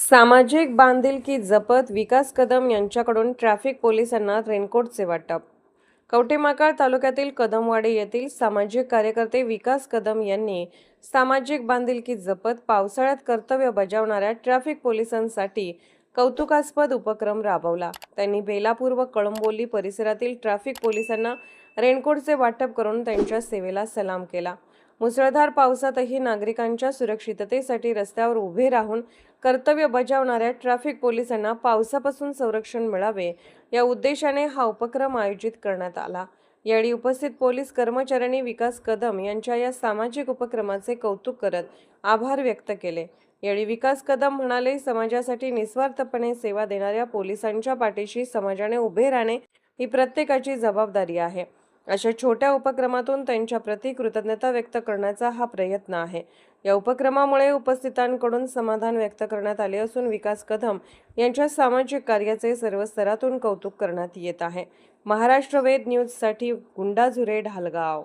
सामाजिक बांधिलकी जपत विकास कदम यांच्याकडून ट्रॅफिक पोलिसांना रेनकोटचे वाटप। कवठेमहांकाळ तालुक्यातील कदमवाडी येथील सामाजिक कार्यकर्ते विकास कदम यांनी सामाजिक बांधिलकी जपत पावसाळ्यात कर्तव्य बजावणाऱ्या ट्रॅफिक पोलिसांसाठी कौतुकास्पद उपक्रम राबवला। त्यांनी बेलापूर व कळंबोली परिसरातील ट्रॅफिक पोलिसांना रेनकोटचे वाटप करून त्यांच्या सेवेला सलाम केला। मुसळधार पावसातही नागरिकांच्या सुरक्षिततेसाठी रस्त्यावर उभे राहून कर्तव्य बजावणाऱ्या ट्रॅफिक पोलिसांना पावसापासून संरक्षण मिळावे या उद्देशाने हा उपक्रम आयोजित करण्यात आला। यावेळी उपस्थित पोलीस कर्मचाऱ्यांनी विकास कदम यांच्या या सामाजिक उपक्रमाचे कौतुक करत आभार व्यक्त केले। यावेळी विकास कदम म्हणाले, समाजासाठी निस्वार्थपणे सेवा देणाऱ्या पोलिसांच्या पाठीशी समाजाने उभे राहणे ही प्रत्येकाची जबाबदारी आहे। अशा छोट्या उपक्रमातून त्यांच्या प्रति कृतज्ञता व्यक्त करण्याचा हा प्रयत्न आहे। या उपक्रमामुळे उपस्थितांकडून समाधान व्यक्त करण्यात आले असून विकास कदम यांच्या सामाजिक कार्याचे सर्व स्तरातून कौतुक करण्यात येत आहे। महाराष्ट्र वेद न्यूजसाठी गुंडा झुरे, ढालगाव।